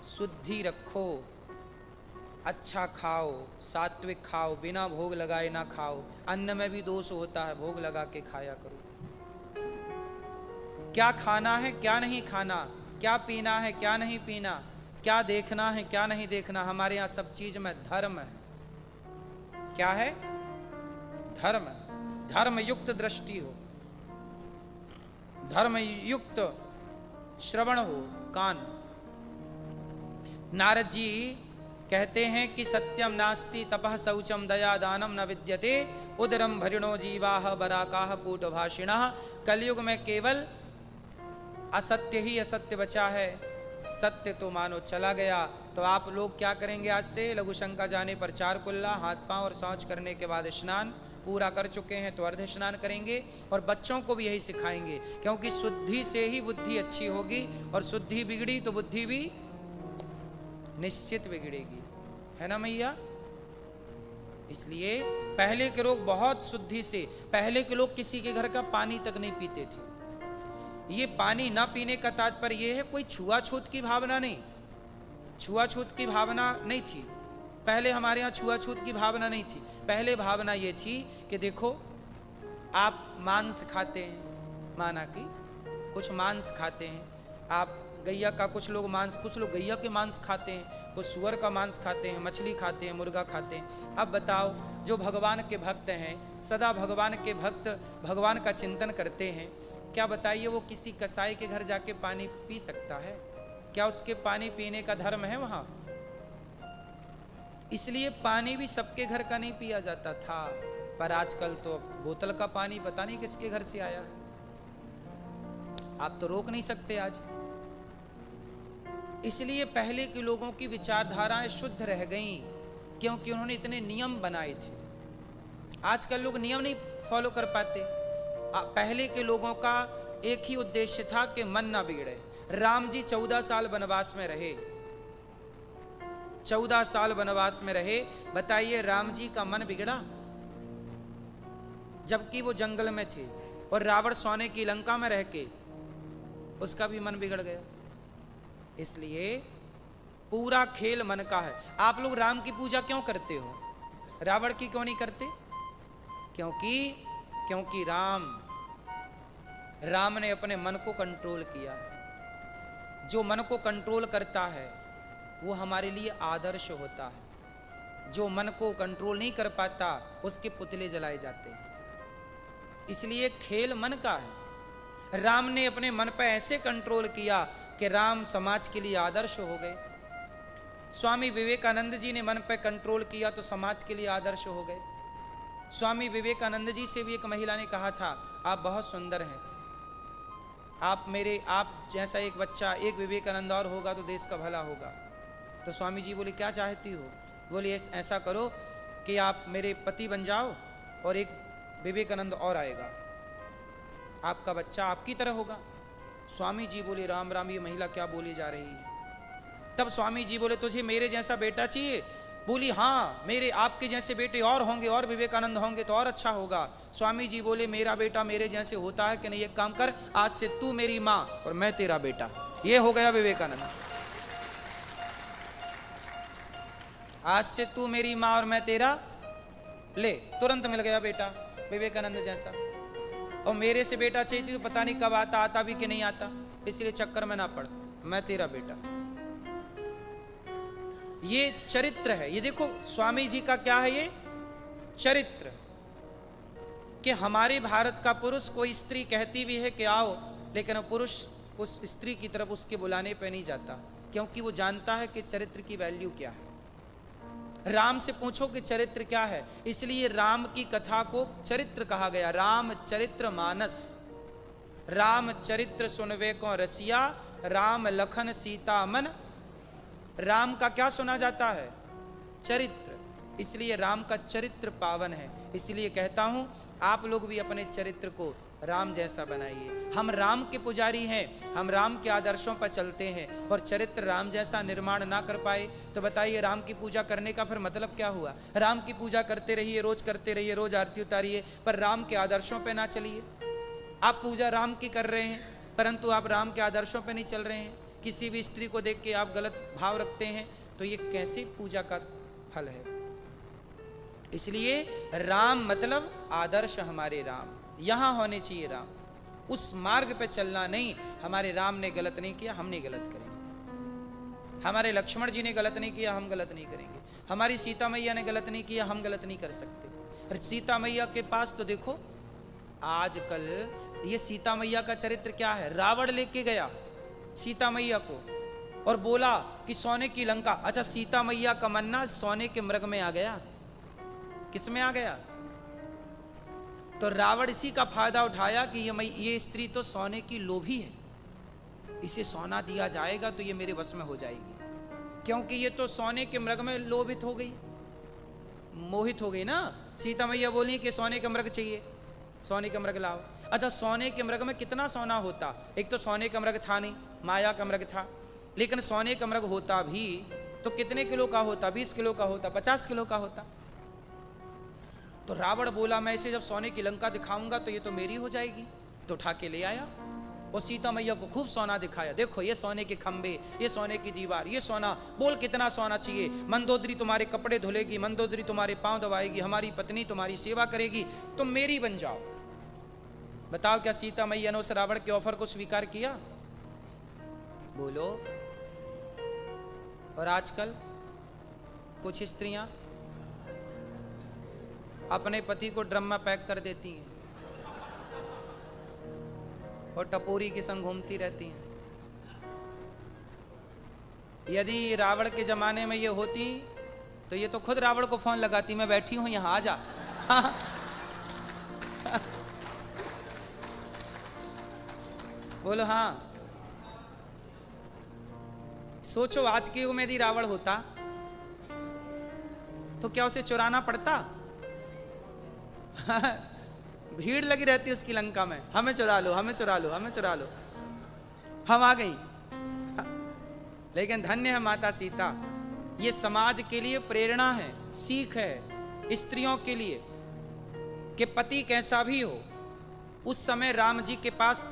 शुद्धि रखो, अच्छा खाओ, सात्विक खाओ, बिना भोग लगाए ना खाओ। अन्न में भी दोष होता है, भोग लगा के खाया करो। क्या खाना है, क्या नहीं खाना, क्या पीना है, क्या नहीं पीना, क्या देखना है, क्या नहीं देखना, हमारे यहाँ सब चीज में धर्म है। क्या है? धर्म। धर्म युक्त दृष्टि हो, धर्म युक्त श्रवण हो, कान। नारद जी कहते हैं कि सत्यम नास्ति तपः शौचम दया दानम न विद्यते उदरम भरिणो जीवाः बराकाः कूटभाषिणः। कलयुग में केवल असत्य ही असत्य बचा है, सत्य तो मानो चला गया। तो आप लोग क्या करेंगे? आज से लघु शंका जाने पर 4 कुल्ला, हाथ पांव और शौच करने के बाद स्नान पूरा कर चुके हैं तो अर्ध स्नान करेंगे। और बच्चों को भी यही सिखाएंगे, क्योंकि शुद्धि से ही बुद्धि अच्छी होगी, और शुद्धि बिगड़ी तो बुद्धि भी निश्चित बिगड़ेगी, है ना मैया? इसलिए पहले के लोग बहुत शुद्धि से, पहले के लोग किसी के घर का पानी तक नहीं पीते थे। ये पानी ना पीने का तात्पर्य ये है कोई छुआछूत की भावना नहीं, छुआछूत की भावना नहीं थी। पहले हमारे यहाँ छुआछूत की भावना नहीं थी। पहले भावना ये थी कि देखो आप मांस खाते हैं, माना कि कुछ मांस खाते हैं आप, गैया का कुछ लोग मांस, कुछ लोग गैया के मांस खाते हैं, कुछ सुअर का मांस खाते हैं, मछली खाते हैं, मुर्गा खाते हैं। अब बताओ, जो भगवान के भक्त हैं, सदा भगवान के भक्त भगवान का चिंतन करते हैं, क्या बताइए वो किसी कसाई के घर जाके पानी पी सकता है? क्या उसके पानी पीने का धर्म है वहां? इसलिए पानी भी सबके घर का नहीं पिया जाता था। पर आजकल तो बोतल का पानी पता नहीं किसके घर से आया है, आप तो रोक नहीं सकते आज। इसलिए पहले के लोगों की विचारधाराएं शुद्ध रह गईं, क्योंकि उन्होंने इतने नियम बनाए थे। आजकल लोग नियम नहीं फॉलो कर पाते। पहले के लोगों का एक ही उद्देश्य था कि मन ना बिगड़े। राम जी 14 साल वनवास में रहे, 14 साल वनवास में रहे। बताइए राम जी का मन बिगड़ा? जबकि वो जंगल में थे, और रावण सोने की लंका में रह के उसका भी मन बिगड़ गया। इसलिए पूरा खेल मन का है। आप लोग राम की पूजा क्यों करते हो, रावण की क्यों नहीं करते? क्योंकि राम ने अपने मन को कंट्रोल किया। जो मन को कंट्रोल करता है वो हमारे लिए आदर्श होता है। जो मन को कंट्रोल नहीं कर पाता उसके पुतले जलाए जाते हैं। इसलिए खेल मन का है। राम ने अपने मन पर ऐसे कंट्रोल किया कि राम समाज के लिए आदर्श हो गए। स्वामी विवेकानंद जी ने मन पर कंट्रोल किया तो समाज के लिए आदर्श हो गए। स्वामी विवेकानंद जी से भी एक महिला ने कहा था, आप बहुत सुंदर हैं, आप जैसा एक बच्चा, एक विवेकानंद और होगा तो देश का भला होगा। तो स्वामी जी बोले क्या चाहती हो? बोले ऐसा करो कि आप मेरे पति बन जाओ और एक विवेकानंद और आएगा, आपका बच्चा आपकी तरह होगा। स्वामी जी बोले राम राम, ये महिला क्या बोली जा रही है? तब स्वामी जी बोले तुझे मेरे जैसा बेटा चाहिए बोली हाँ, मेरे आपके जैसे बेटे और होंगे, और विवेकानंद होंगे तो और अच्छा होगा। स्वामी जी बोले मेरा बेटा मेरे जैसे होता है कि नहीं? एक काम कर, आज से तू मेरी माँ और मैं तेरा बेटा। ये हो गया विवेकानंद। आज से तू मेरी माँ और मैं तेरा, ले, तुरंत मिल गया बेटा विवेकानंद जैसा। और मेरे से बेटा चाहिए तो पता नहीं कब आता, आता भी कि नहीं आता, इसलिए चक्कर में ना पड़, मैं तेरा बेटा। ये चरित्र है। ये देखो स्वामी जी का क्या है, ये चरित्र, कि हमारे भारत का पुरुष, कोई स्त्री कहती भी है कि आओ, लेकिन पुरुष उस स्त्री की तरफ उसके बुलाने पे नहीं जाता, क्योंकि वो जानता है कि चरित्र की वैल्यू क्या है। राम से पूछो कि चरित्र क्या है, इसलिए राम की कथा को चरित्र कहा गया। राम चरित्र मानस, राम चरित्र सुनवे को रसिया, राम लखन सीता मन। राम का क्या सुना जाता है? चरित्र। इसलिए राम का चरित्र पावन है। इसलिए कहता हूं आप लोग भी अपने चरित्र को राम जैसा बनाइए। हम राम के पुजारी हैं, हम राम के आदर्शों पर चलते हैं, और चरित्र राम जैसा निर्माण ना कर पाए तो बताइए राम की पूजा करने का फिर मतलब क्या हुआ? राम की पूजा करते रहिए, रोज करते रहिए, रोज आरती उतारिए, पर राम के आदर्शों पे ना चलिए। आप पूजा राम की कर रहे हैं, परंतु आप राम के आदर्शों पे नहीं चल रहे हैं। किसी भी स्त्री को देख के आप गलत भाव रखते हैं, तो ये कैसे पूजा का फल है? इसलिए राम मतलब आदर्श, हमारे राम यहां होने चाहिए। राम उस मार्ग पे चलना नहीं। हमारे राम ने गलत नहीं किया, हम नहीं गलत करेंगे। हमारे लक्ष्मण जी ने गलत नहीं किया, हम गलत नहीं करेंगे। हमारी सीता मैया ने गलत नहीं किया, हम गलत नहीं कर सकते। और सीता मैया के पास तो देखो आजकल ये सीता मैया का चरित्र क्या है? रावण लेके गया सीता मैया को और बोला कि सोने की लंका। अच्छा, सीता मैया का मन्ना सोने के मृग में आ गया, किस में आ गया? तो रावण इसी का फायदा उठाया कि ये स्त्री तो सोने की लोभी है, इसे सोना दिया जाएगा तो ये मेरे वश में हो जाएगी, क्योंकि ये तो सोने के मृग में लोभित हो गई, मोहित हो गई ना। सीता मैया बोली कि सोने का मृग चाहिए, सोने का मृग लाओ। अच्छा, सोने के मृग में कितना सोना होता? एक तो सोने का मृग था नहीं, माया का मृग था, लेकिन सोने का मृग होता भी तो कितने किलो का होता? 20 किलो का होता, 50 किलो का होता। तो रावण बोला मैं इसे जब सोने की लंका दिखाऊंगा तो ये तो मेरी हो जाएगी, तो उठा के ले आया और सीता मैया को खूब सोना दिखाया। देखो ये सोने के खंबे, ये सोने की दीवार, ये सोना, बोल कितना सोना चाहिए? मंदोदरी तुम्हारे कपड़े धुलेगी, मंदोदरी तुम्हारे पांव दबाएगी, हमारी पत्नी तुम्हारी सेवा करेगी, तुम मेरी बन जाओ। बताओ क्या सीता मैया ने उस रावण के ऑफर को स्वीकार किया? बोलो। और आजकल कुछ स्त्रियां अपने पति को ड्रम में पैक कर देती हैं और टपोरी के संग घूमती रहती हैं। यदि रावण के जमाने में ये होती तो ये तो खुद रावण को फोन लगाती, मैं बैठी हूं यहां, आ जा। बोलो हाँ। सोचो आज के युग में यदि रावण होता तो क्या उसे चुराना पड़ता? भीड़ लगी रहती उसकी लंका में, हमें चुरा लो, हमें चुरा लो, हमें चुरा लो, हम आ गई। लेकिन धन्य है माता सीता, ये समाज के लिए प्रेरणा है, सीख है स्त्रियों के लिए कि पति कैसा भी हो। उस समय राम जी के पास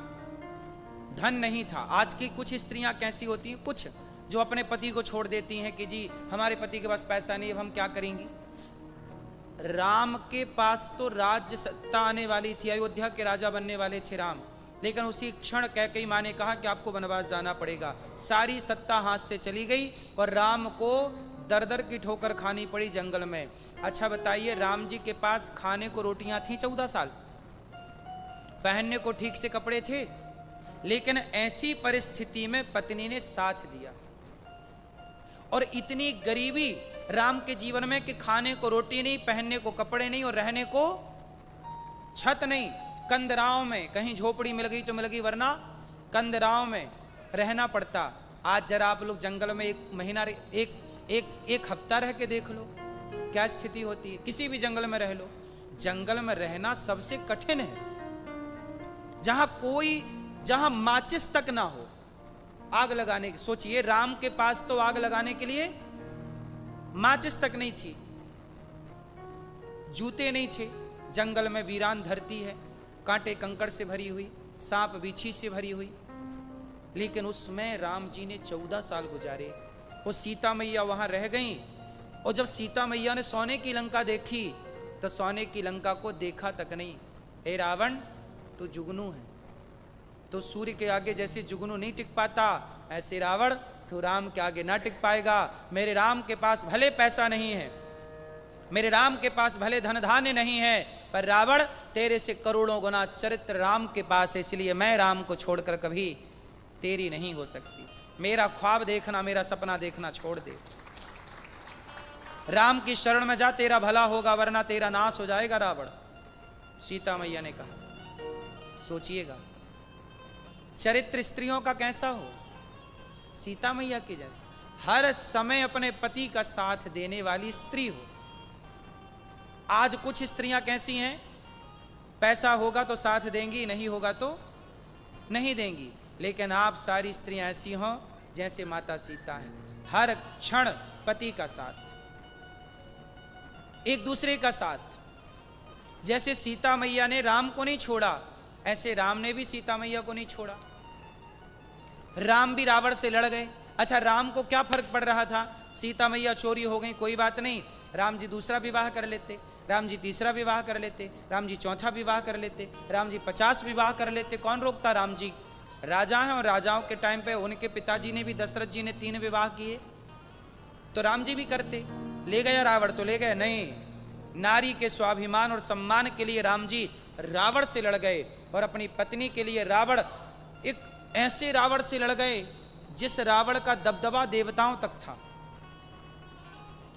धन नहीं था। आज की कुछ स्त्रियां कैसी होती हैं, कुछ जो अपने पति को छोड़ देती हैं कि जी हमारे पति के पास पैसा नहीं, अब हम क्या करेंगी। राम के पास तो राज्य सत्ता आने वाली थी, अयोध्या के राजा बनने वाले थे राम, लेकिन उसी क्षण कैकेयी माँ ने कहा कि आपको वनवास जाना पड़ेगा। सारी सत्ता हाथ से चली गई और राम को दर दर की ठोकर खानी पड़ी जंगल में। अच्छा बताइए, राम जी के पास खाने को रोटियां थी 14 साल, पहनने को ठीक से कपड़े थे, लेकिन ऐसी परिस्थिति में पत्नी ने साथ दिया। और इतनी गरीबी राम के जीवन में कि खाने को रोटी नहीं, पहनने को कपड़े नहीं और रहने को छत नहीं। कंदराव में कहीं झोपड़ी मिल गई तो मिल गई, वरना कंदराव में रहना पड़ता। आज जरा आप लोग जंगल में एक महीना, एक हफ्ता रह के देख लो क्या स्थिति होती है। किसी भी जंगल में रह लो, जंगल में रहना सबसे कठिन है, जहां माचिस तक ना हो आग लगाने की। सोचिए, राम के पास तो आग लगाने के लिए माचिस तक नहीं थी, जूते नहीं थे, जंगल में वीरान धरती है, कांटे कंकड़ से भरी हुई, सांप बिच्छी से भरी हुई। लेकिन उसमें राम जी ने 14 साल गुजारे। वो सीता मैया वहां रह गईं, और जब सीता मैया ने सोने की लंका देखी तो सोने की लंका को देखा तक नहीं। हे रावण, तू जुगनू है, तो सूर्य के आगे जैसे जुगनू नहीं टिक पाता, ऐसे रावण तू राम के आगे ना टिक पाएगा। मेरे राम के पास भले पैसा नहीं है, मेरे राम के पास भले धन धान्य नहीं है, पर रावण तेरे से करोड़ों गुना चरित्र राम के पास है, इसलिए मैं राम को छोड़कर कभी तेरी नहीं हो सकती। मेरा ख्वाब देखना, मेरा सपना देखना छोड़ दे। राम की शरण में जा, तेरा भला होगा, वरना तेरा नाश हो जाएगा रावण। सीता मैया ने कहा, सोचिएगा चरित्र स्त्रियों का कैसा हो, सीता मैया के जैसा, हर समय अपने पति का साथ देने वाली स्त्री हो। आज कुछ स्त्रियां कैसी हैं, पैसा होगा तो साथ देंगी, नहीं होगा तो नहीं देंगी। लेकिन आप सारी स्त्रियां ऐसी हों जैसे माता सीता हैं, हर क्षण पति का साथ, एक दूसरे का साथ। जैसे सीता मैया ने राम को नहीं छोड़ा, ऐसे राम ने भी सीता मैया को नहीं छोड़ा। राम भी रावण से लड़ गए। अच्छा, राम को क्या फर्क पड़ रहा था, सीता मैया चोरी हो गई कोई बात नहीं, राम जी दूसरा विवाह कर लेते, राम जी तीसरा विवाह कर लेते, राम जी चौथा विवाह कर लेते, राम जी 50 विवाह कर लेते, कौन रोकता। राम जी राजा हैं, और राजाओं के टाइम पे उनके पिताजी ने भी, दशरथ जी ने 3 विवाह किए, तो राम जी भी करते। ले गया रावण तो ले गए, नहीं, नारी के स्वाभिमान और सम्मान के लिए राम जी रावण से लड़ गए, और अपनी पत्नी के लिए रावण, एक ऐसे रावण से लड़ गए जिस रावण का दबदबा देवताओं तक था।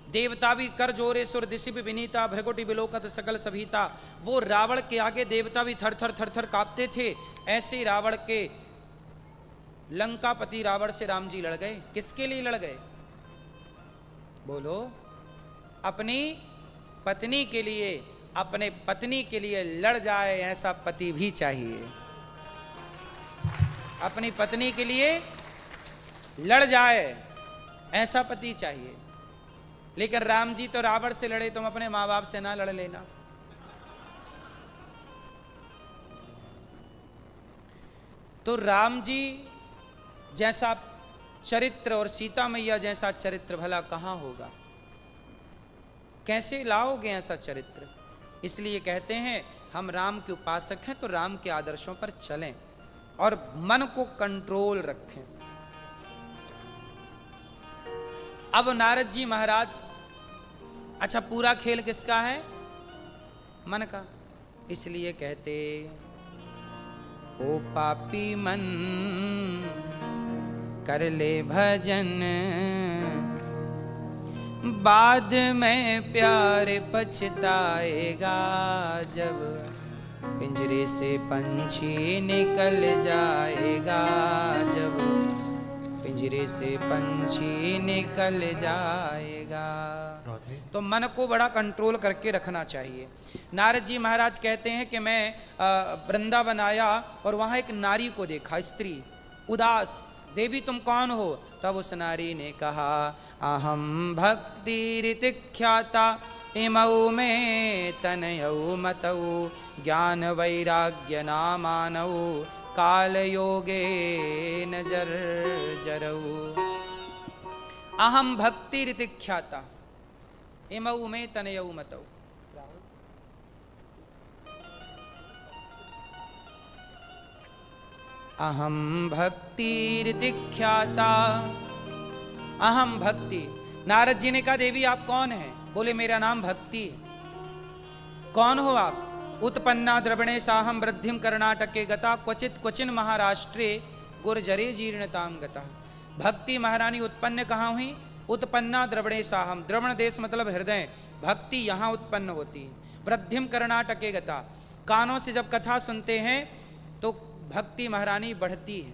देवता भी कर जोरे सुर दिशि भी विनीता, भृगुटि बिलोकत सकल सभीता। वो रावण के आगे देवता भी थर थर थर थर कांपते थे। ऐसे रावण के लंकापति रावण से राम जी लड़ गए। किसके लिए लड़ गए, बोलो। अपनी पत्नी के लिए, अपने पत्नी के लिए लड़ जाए ऐसा पति भी चाहिए। अपनी पत्नी के लिए लड़ जाए ऐसा पति चाहिए। लेकिन राम जी तो रावण से लड़े, तुम अपने मां बाप से ना लड़ लेना। तो राम जी जैसा चरित्र और सीता मैया जैसा चरित्र भला कहां होगा, कैसे लाओगे ऐसा चरित्र। इसलिए कहते हैं हम राम के उपासक हैं तो राम के आदर्शों पर चलें और मन को कंट्रोल रखें। अब नारद जी महाराज, अच्छा पूरा खेल किसका है, मन का। इसलिए कहते, ओ पापी मन कर ले भजन, बाद में प्यार पछताएगा, जब पिंजरे से पंछी निकल जाएगा, जब पिंजरे से पंछी निकल जाएगा। तो मन को बड़ा कंट्रोल करके रखना चाहिए। नारद जी महाराज कहते हैं कि मैं वृंदावन आया और वहाँ एक नारी को देखा, स्त्री उदास। देवी तुम कौन हो? तब उस नारी ने कहा, अहम भक्ति ऋतिख्याता इमौ में तनयौ मतौ, ज्ञान वैराग्य नामानौ, काल योगे नजर जरऊ। अहम भक्ति ऋतिख्याता इमौ में तनयौ मतौ। अहम भक्ति ऋतिख्याता, अहम भक्ति। नारद जी ने कहा, देवी आप कौन हैं? बोले मेरा नाम भक्ति। कौन हो आप? उत्पन्ना द्रवणे साहम वृद्धिम कर्नाटके गता, क्वचित क्वचिन महाराष्ट्रे गुर्जरे जीर्णताम गता। भक्ति महारानी उत्पन्न कहाँ हुई? उत्पन्ना द्रवणे साहम, द्रवण देश मतलब हृदय, भक्ति यहाँ उत्पन्न होती है। वृद्धिम कर्नाटके गता, कानों से जब कथा सुनते हैं तो भक्ति महारानी बढ़ती है।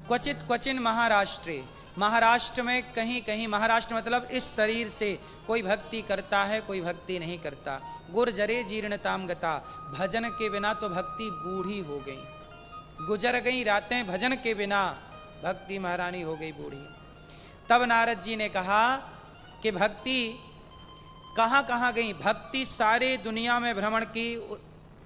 क्वचित क्वचिन महाराष्ट्रे, महाराष्ट्र में कहीं कहीं, महाराष्ट्र मतलब इस शरीर से कोई भक्ति करता है, कोई भक्ति नहीं करता। गुर्जरे जीर्णताम गता, भजन के बिना तो भक्ति बूढ़ी हो गई, गुजर गई रातें भजन के बिना, भक्ति महारानी हो गई बूढ़ी। तब नारद जी ने कहा कि भक्ति कहाँ कहाँ गई? भक्ति सारे दुनिया में भ्रमण की,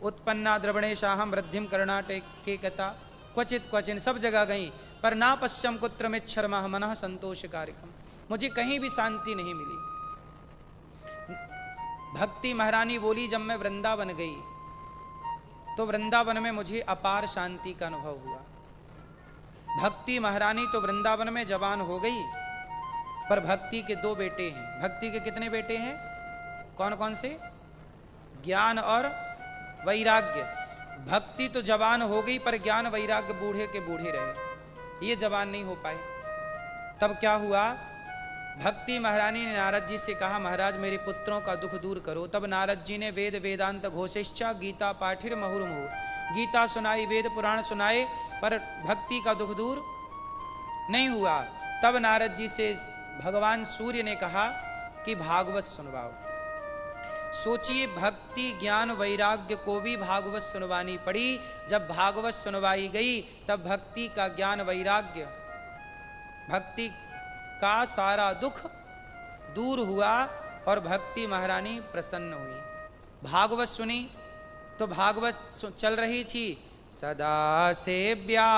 उत्पन्ना द्रवणेशाहम वृद्धिम कर्णाटक के कथा क्वचित क्वचिन, सब जगह गई, पर ना पश्यम कुत्र में शर्मा मनः संतोष कार्यक्रम, मुझे कहीं भी शांति नहीं मिली। भक्ति महारानी बोली, जब मैं वृंदावन गई तो वृंदावन में मुझे अपार शांति का अनुभव हुआ। भक्ति महारानी तो वृंदावन में जवान हो गई, पर भक्ति के 2 बेटे हैं। भक्ति के कितने बेटे हैं? कौन कौन से? ज्ञान और वैराग्य। भक्ति तो जवान हो गई, पर ज्ञान वैराग्य बूढ़े के बूढ़े रहे, ये जवान नहीं हो पाए। तब क्या हुआ? भक्ति महारानी ने नारद जी से कहा, महाराज मेरे पुत्रों का दुख दूर करो। तब नारद जी ने वेद वेदांत घोषिष्ठा गीता पाठिर मुहुर्मुहु, गीता सुनाई, वेद पुराण सुनाए, पर भक्ति का दुख दूर नहीं हुआ। तब नारद जी से भगवान सूर्य ने कहा कि भागवत सुनवाओ। सोचिए, भक्ति ज्ञान वैराग्य को भी भागवत सुनवानी पड़ी। जब भागवत सुनवाई गई तब भक्ति का ज्ञान वैराग्य, भक्ति का सारा दुख दूर हुआ और भक्ति महारानी प्रसन्न हुई। भागवत सुनी तो भागवत चल रही थी, सदा सेव्या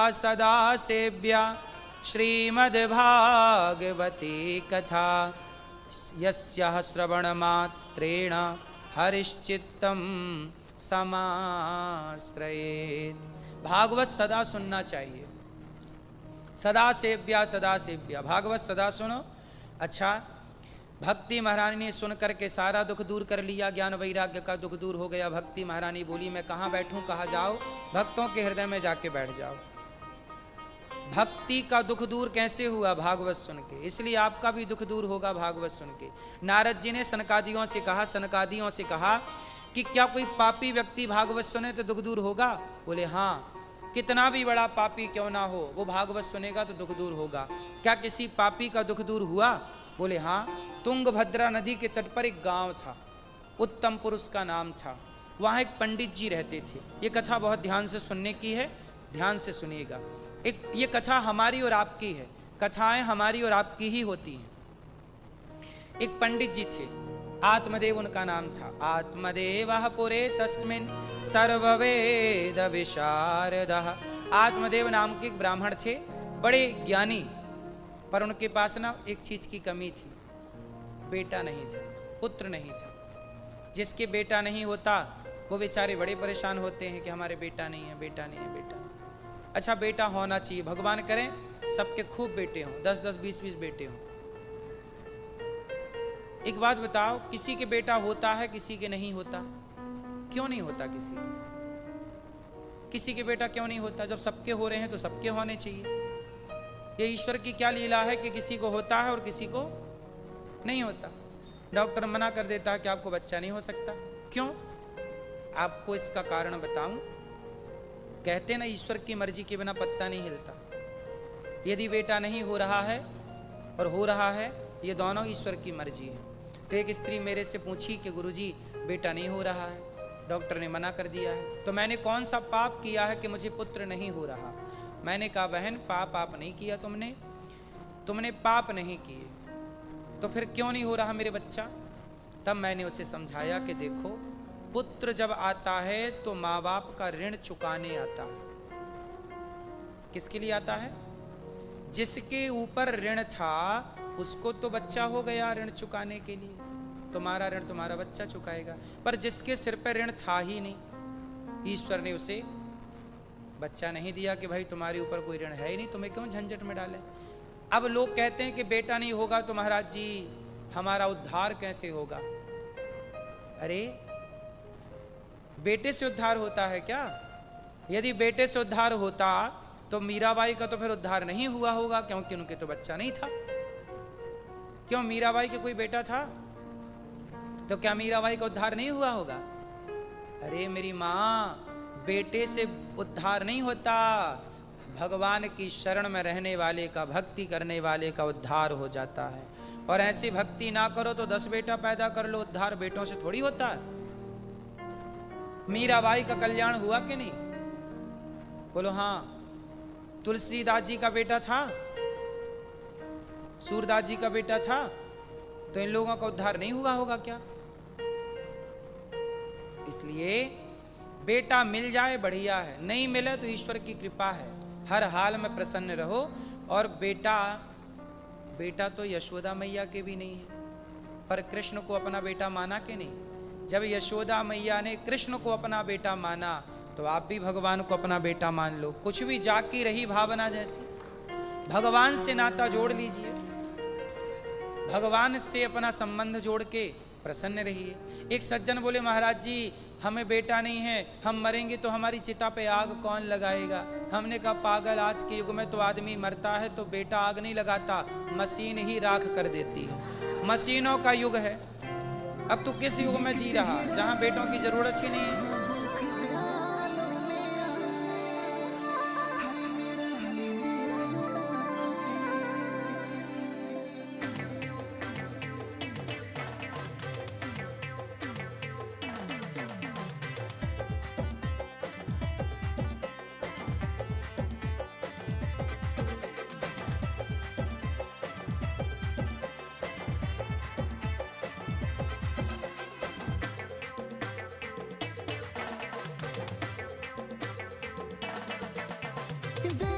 श्रीमद् भागवती कथा, यस्याः श्रवण मात्रेण हरिश्चित्तम समाश्रयेत्। भागवत सदा सुनना चाहिए, सदा सेव्या, भागवत सदा सुनो। अच्छा, भक्ति महारानी ने सुन करके सारा दुख दूर कर लिया, ज्ञान वैराग्य का दुख दूर हो गया। भक्ति महारानी बोली, मैं कहाँ बैठूं, कहाँ जाओ? भक्तों के हृदय में जाके बैठ जाओ। भक्ति का दुख दूर कैसे हुआ? भागवत सुन के। इसलिए आपका भी दुख दूर होगा भागवत सुन के। नारद जी ने सनकादियों से कहा कि क्या कोई पापी व्यक्ति भागवत सुने तो दुख दूर होगा? बोले हाँ, कितना भी बड़ा पापी क्यों ना हो, वो भागवत सुनेगा तो दुख दूर होगा। क्या किसी पापी का दुख दूर हुआ? बोले हाँ। तुंगभद्रा नदी के तट पर एक गांव था, उत्तम पुरुष का नाम था। वहाँ एक पंडित जी रहते थे। ये कथा बहुत ध्यान से सुनने की है, ध्यान से सुनिएगा। ये कथा हमारी और आपकी है, कथाएं हमारी और आपकी ही होती हैं। एक पंडित जी थे, आत्मदेव उनका नाम था। आत्मदेवः पुरे तस्मिन् सर्ववेद विशारदः। आत्मदेव नाम के एक ब्राह्मण थे, बड़े ज्ञानी, पर उनके पास ना एक चीज की कमी थी, बेटा नहीं था, पुत्र नहीं था। जिसके बेटा नहीं होता वो बेचारे बड़े परेशान होते हैं कि हमारे बेटा नहीं है, बेटा नहीं है, बेटा नहीं। अच्छा, बेटा होना चाहिए, भगवान करें सबके खूब बेटे हों, 10-10, 20-20 बेटे हों। एक बात बताओ, किसी के बेटा होता है, किसी के नहीं होता? क्यों नहीं होता? किसी के बेटा क्यों नहीं होता? जब सबके हो रहे हैं तो सबके होने चाहिए। ये ईश्वर की क्या लीला है कि किसी को होता है और किसी को नहीं होता। डॉक्टर मना कर देता है कि आपको बच्चा नहीं हो सकता। क्यों? आपको इसका कारण बताऊं। कहते ना, ईश्वर की मर्जी के बिना पत्ता नहीं हिलता। यदि बेटा नहीं हो रहा है और हो रहा है, ये दोनों ईश्वर की मर्जी है। तो एक स्त्री मेरे से पूछी कि गुरुजी बेटा नहीं हो रहा है, डॉक्टर ने मना कर दिया है, तो मैंने कौन सा पाप किया है कि मुझे पुत्र नहीं हो रहा? मैंने कहा, बहन पाप नहीं किया तुमने पाप नहीं किए, तो फिर क्यों नहीं हो रहा मेरे बच्चा? तब मैंने उसे समझाया कि देखो, पुत्र जब आता है तो माँ बाप का ऋण चुकाने आता है। किसके लिए आता है? जिसके ऊपर ऋण था उसको तो बच्चा हो गया ऋण चुकाने के लिए, तुम्हारा ऋण तुम्हारा बच्चा चुकाएगा। पर जिसके सिर पर ऋण था ही नहीं, ईश्वर ने उसे बच्चा नहीं दिया कि भाई तुम्हारे ऊपर कोई ऋण है ही नहीं, तुम्हें क्यों झंझट में डाले। अब लोग कहते हैं कि बेटा नहीं होगा तो महाराज जी हमारा उद्धार कैसे होगा? अरे बेटे से उद्धार होता है क्या? यदि बेटे से उद्धार होता तो मीराबाई का तो फिर उद्धार नहीं हुआ होगा, क्योंकि उनके तो बच्चा नहीं था। क्यों? मीराबाई के कोई बेटा था तो क्या मीराबाई का उद्धार नहीं हुआ होगा? अरे मेरी माँ, बेटे से उद्धार नहीं होता, भगवान की शरण में रहने वाले का, भक्ति करने वाले का उद्धार हो जाता है। और ऐसी भक्ति ना करो तो 10 बेटा पैदा कर लो, उद्धार बेटों से थोड़ी होता है। मीराबाई का कल्याण हुआ कि नहीं? बोलो हाँ। तुलसीदास जी का बेटा था, सूरदास जी का बेटा था तो इन लोगों का उद्धार नहीं हुआ होगा क्या? इसलिए बेटा मिल जाए बढ़िया है, नहीं मिले तो ईश्वर की कृपा है, हर हाल में प्रसन्न रहो। और बेटा तो यशोदा मैया के भी नहीं है, पर कृष्ण को अपना बेटा माना कि नहीं? जब यशोदा मैया ने कृष्ण को अपना बेटा माना तो आप भी भगवान को अपना बेटा मान लो। कुछ भी जाकी रही भावना जैसी, भगवान से नाता जोड़ लीजिए, भगवान से अपना संबंध जोड़ के प्रसन्न रहिए। एक सज्जन बोले, महाराज जी हमें बेटा नहीं है, हम मरेंगे तो हमारी चिता पे आग कौन लगाएगा? हमने कहा, पागल, आज के युग में तो आदमी मरता है तो बेटा आग नहीं लगाता, मशीन ही राख कर देती है। मशीनों का युग है। अब तू किस युग में जी रहा जहां बेटों की जरूरत ही नहीं है? The